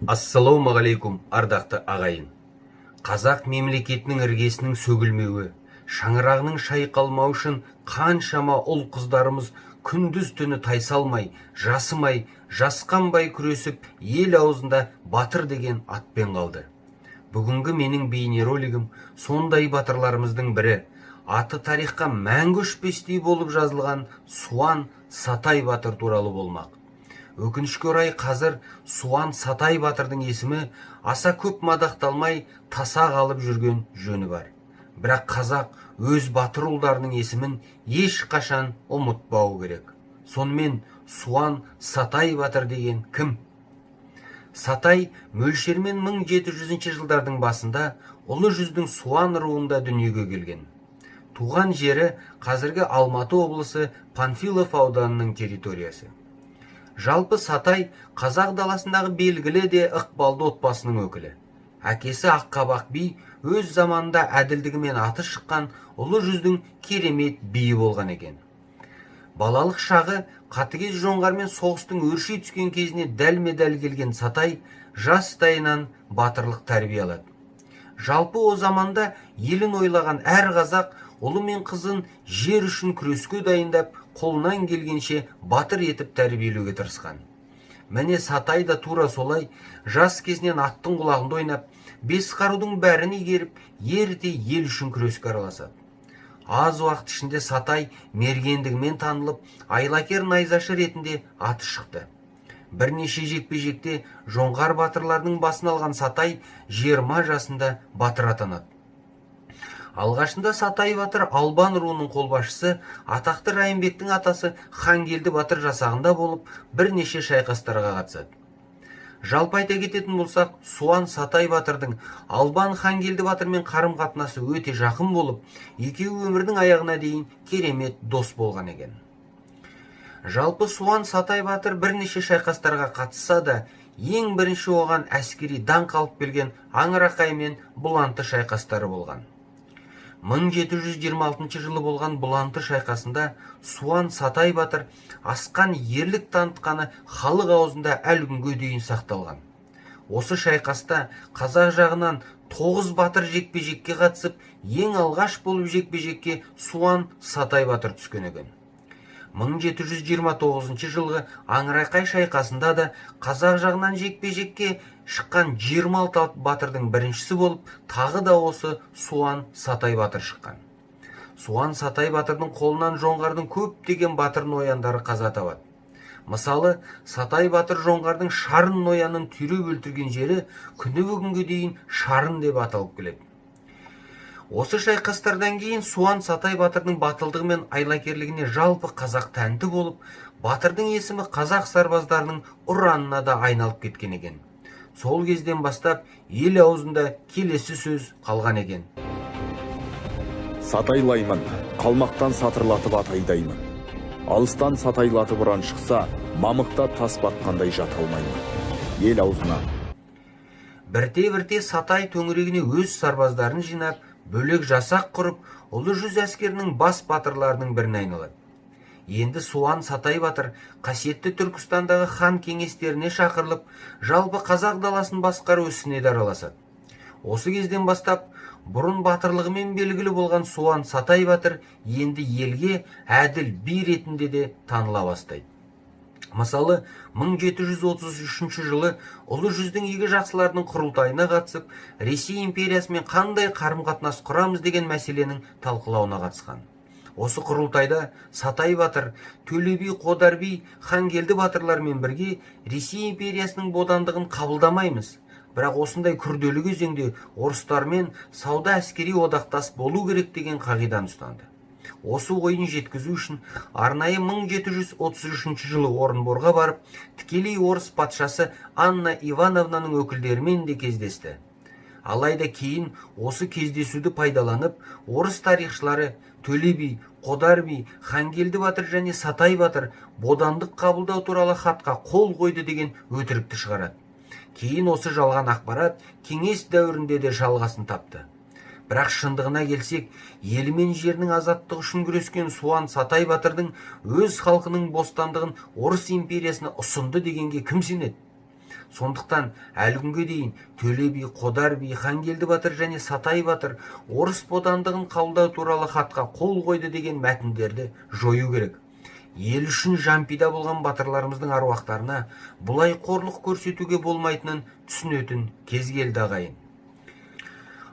Ассалаумағалейкум, ардақты ағайын. Қазақ мемлекетінің іргесінің сөгілмеуі, шаңырағының шайқалмауы үшін қаншама ұл қыздарымыз күндіз түні тайсалмай, жасымай, жасқанбай күресіп, ел аузында батыр деген атпен қалды. Бүгінгі менің бейнеролигім сондай батырларымыздың бірі, аты тарихқа мәңгі өшпестей болып жазылған Суан Сатай батыр туралы болмақ. Өкінішке орай қазір Суан Сатай батырдың есімі аса көп мадақталмай таса қалып жүрген жөні бар. Бірақ қазақ өз батыр ұлдарының есімін ешқашан ұмытпауы керек. Сонымен Суан Сатай батыр деген кім? Сатай мөлшермен 1700 жылдардың басында Ұлы жүздің Суан руында дүниеге келген. Туған жері қазіргі Алматы облысы Панфилов ауданының территориясы. Жалпы Сатай қазақ даласындағы белгілі де ықпалды отбасының өкілі. Әкесі Аққабақ би өз заманында әділдігімен аты шыққан Ұлы жүздің керемет биі болған екен. Балалық шағы қатыгез жоңғармен соғыстың өрши түскен кезіне дәлме-дәл келген Сатай жастайынан батырлық тәрбие алады. Жалпы о заманда елін ойлаған әр қазақ ұлы мен қызын жер үшін күреске дайындап, қолынан келгенше батыр етіп тәрбиелеуге тырысқан. Міне Сатай да тура солай жас кезінен аттың құлағында ойнап, бес қарудың бәрін игеріп, ерте ел үшін күреске араласады. Аз уақыт ішінде Сатай мергендігімен танылып, айлакер найзашы ретінде аты шықты. Бірнеше жекпе-жекте жоңғар батырларының басын алған Сатай 20 жасында батыр атанады. Алғашында Сатай батыр Албан руының қолбасшысы атақты Райымбектің атасы Хангелді батыр жасағында болып, бірнеше шайқастарға қатысады. Жалпы айта кететін болсақ, Суан Сатай батырдың Албан Хангелді батырмен қарым-қатынасы өте жақын болып, екеуі өмірдің аяғына дейін керемет дос болған екен. Жалпы Суан Сатай батыр бірнеше шайқастарға қатысса да, ең бірінші оған әскери даңқ алып келген Аңырақай мен Бұланты шайқастары болған. 1726 жылы болған Бұланты шайқасында Суан Сатай батыр асқан ерлік танытқаны халық аузында әлі күнге дейін сақталған. Осы шайқаста қазақ жағынан 9 батыр жекпе-жекке қатысып, ең алғаш болып жекпе-жекке Суан Сатай батыр түскен екен. 1729 жылғы Аңырақай шайқасында да қазақ жағынан жекпе-жекке шыққан 26 батырдың біріншісі болып, тағы да осы Суан Сатай батыр шыққан. Суан Сатай батырдың қолынан жоңғардың көптеген батыр нояндары қаза табады. Мысалы, Сатай батыр жоңғардың Шарын ноянын түйреп өлтірген жері күні бүгінге дейін Шарын деп аталып келеді. Осы шайқастардан кейін Суан Сатай батырдың батылдығы мен айлакерлігіне жалпы қазақ тәнті болып, батырдың есімі қазақ сарбаздарының ұранына да айналып кеткен екен. Сол кезден бастап ел аузында келесі сөз қалған екен. Сатайлаймын, қалмақтан сатырлатып атайдаймын. Алыстан сатайлатып ұран шықса, мамықта тас батқандай жата алмаймын. Ел аузына. Бірте-бірте Сатай төңірегіне өз сарбаздарын жинап, бөлек жасақ құрып, Ұлы жүз әскерінің бас батырларының біріне айналады. Енді Суан Сатай батыр қасиетті Түркістандағы хан кеңестеріне шақырылып, жалпы қазақ даласын басқару ісіне де араласады. Осы кезден бастап, бұрын батырлығымен белгілі болған Суан Сатай батыр енді елге әділ би ретінде де таныла бастайды. Мысалы, 1733 жылы Ұлы жүздің игі жақсыларының құрылтайына қатысып, Ресей империясымен қандай қарым-қатынас құрамыз деген мәселенің талқылауына қатысқан. Осы құрылтайда Сатай батыр, Төле би, Қодар би, Хангелді батырлармен бірге Ресей империясының бодандығын қабылдамаймыз. Бірақ осындай күрделі кезеңде орыстармен сауда әскери одақтас болу керек деген қағиданы ұстанды. Осы ойын жеткізу үшін арнайы 1733 жылы Орынборға барып, тікелей орыс патшасы Анна Ивановнаның өкілдерімен де кездесті. Алайда кейін осы кездесуді пайдаланып, орыс тарихшылары Төле би, Қодар би, Хангелді батыр және Сатай батыр бодандық қабылдау туралы хатқа қол қойды деген өтірікті шығарады. Кейін осы жалған ақпарат кеңес дәуірінде де жалғасын тапты. Бірақ шындығына келсек, елі мен жерінің азаттығы үшін күрескен Суан Сатай батырдың өз халқының бостандығын Орыс империясына ұсынды дегенге кім сенеді? Сондықтан әлі күнге дейін Төле би, Қодар би, Хангелді батыр және Сатай батыр орыс бодандығын қабылдау туралы хатқа қол қойды деген мәтіндерді жою керек. Ел үшін жампида болған батырларымыздың аруақтарына бұлай қорлық көрсетуге болмайтынын түсінетін кез келді ағайын.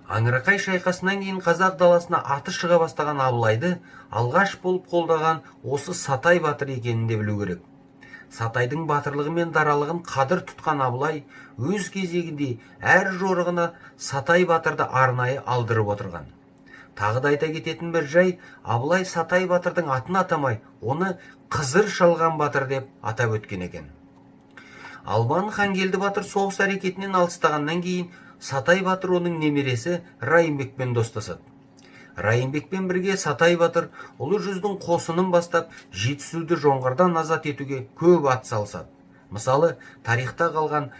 Аңырақай шайқасынан кейін қазақ даласына аты шыға бастаған Абылайды алғаш болып қолдаған осы Сатай батыр екенін де білу керек. Сатайдың батырлығы мен даралығын қадір тұтқан Абылай өз кезегінде әр жорығына Сатай батырды арнайы алдырып отырған. Тағы да айта кететін бір жай, Абылай Сатай батырдың атын атамай, оны Қызыр шалған батыр деп атап өткен екен. Албан Хангелді батыр соғыс әрекетінен алыстағаннан кейін Сатай батыр оның немересі Райымбекпен достасады. Райымбекпен бірге Сатай батыр ұлы жүздің қосынын бастап Жетісуды жоңғардан азат етуге көп ат салысады. Мысалы, тарихта қалған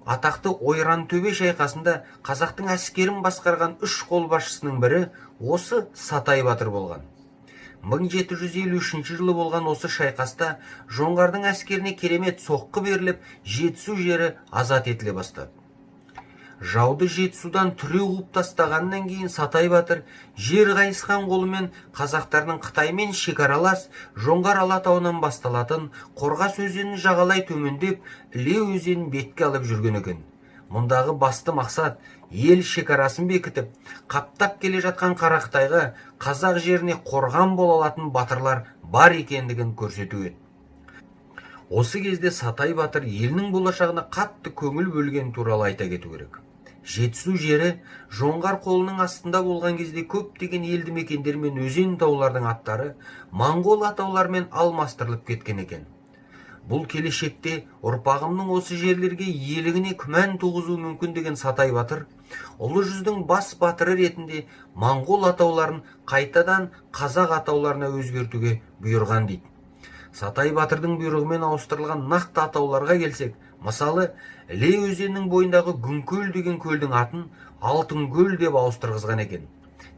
атақты Ойран-төбе шайқасында қазақтың әскерін басқарған 3 қолбасшысының бірі осы Сатай батыр болған. 1753 жылы болған осы шайқаста жоңғардың әскеріне керемет соққы беріліп, Жетісу жері азат етіле бастады. Жауды Жетісудан түре қуып тастағаннан кейін Сатай батыр жер қайысқан қолымен қазақтардың Қытаймен шекаралас Жоңғар Алатауынан басталатын Қорғас өзенін жағалай төмендеп Іле өзенін бетке алып жүрген екен. Мұндағы басты мақсат ел шекарасын бекітіп, қаптап келе жатқан Қарақытайға қазақ жеріне қорған бола алатын батырлар бар екендігін көрсету еді. Осы кезде Сатай батыр елінің болашағына қатты көңіл бөлген туралы айта кету керек. Жетісу жері жоңғар қолының астында болған кезде көптеген елді мекендер мен өзен таулардың аттары моңғол атаулармен алмастырылып кеткен екен. Бұл келешекте ұрпағымның осы жерлерге иелігіне күмән туғызуы мүмкін деген Сатай батыр ұлы жүздің бас батыры ретінде моңғол атауларын қайтадан қазақ атауларына өзгертуге бұйырған дейді. Сатай батырдың бұйрығымен ауыстырылған нақты атауларға келсек, мысалы, Іле өзенінің бойындағы Гүңкөл деген көлдің атын Алтынкөл деп ауыстырғызған екен.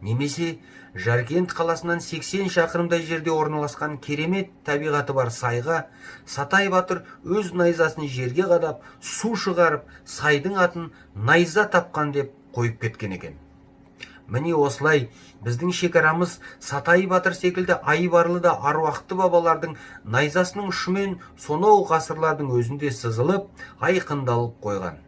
Немесе Жаркент қаласынан 80 шақырымдай жерде орналасқан керемет табиғаты бар сайға Сатай батыр өз найзасын жерге қадап, су шығарып, сайдың атын найза тапқан деп қойып кеткен екен. Міне осылай біздің шекарамыз Сатай батыр секілді айбарлы да аруақты бабалардың найзасының ұшымен сонау ғасырлардың өзінде сызылып, айқындалып қойған.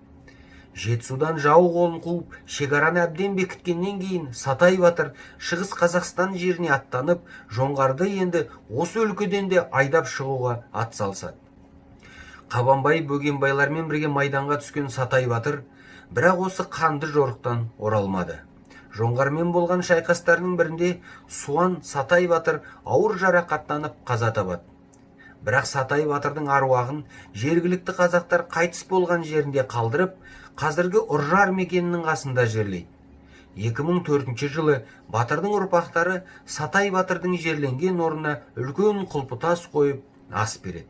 Жетісудан жау қолын қуып, шекараны әбден бекіткеннен кейін Сатай батыр Шығыс Қазақстан жеріне аттанып, жоңғарды енді осы өлкеден де айдап шығуға ат салысады. Қабанбай Бөгенбайлармен бірге майданға түскен Сатай батыр, бірақ осы қанды жорықтан оралмады. Жоңғармен болған шайқастарының бірінде Суан Сатай батыр ауыр жарақаттанып қаза табады. Бірақ Сатай батырдың аруағын жергілікті қазақтар қайтыс болған жерінде қалдырып, қазіргі Ұржар мекенінің қасында жерлейді. 2004 жылы батырдың ұрпақтары Сатай батырдың жерленген орнына үлкен құлпытас қойып ас береді.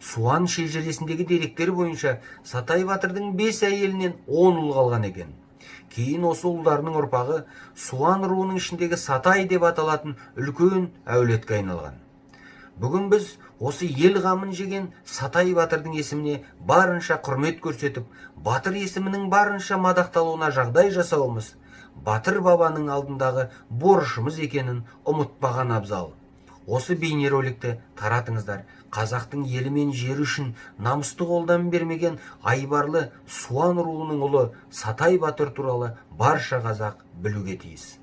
Суан шежіресіндегі деректер бойынша Сатай батырдың 5 әйелінен 10 ұл қалған екен. Кейін осы ұлдарының ұрпағы Суан руының ішіндегі Сатай деп аталатын үлкен әулетке айналған. Бүгін біз осы ел қамын жеген Сатай батырдың есіміне барынша құрмет көрсетіп, батыр есімінің барынша мадақталуына жағдай жасауымыз батыр бабаның алдындағы борышымыз екенін ұмытпаған абзал. Осы бейнероликті таратыңыздар. Қазақтың елі мен жері үшін намысты қолдан бермеген айбарлы Суан руының ұлы Сатай батыр туралы барша қазақ білуге тиіс.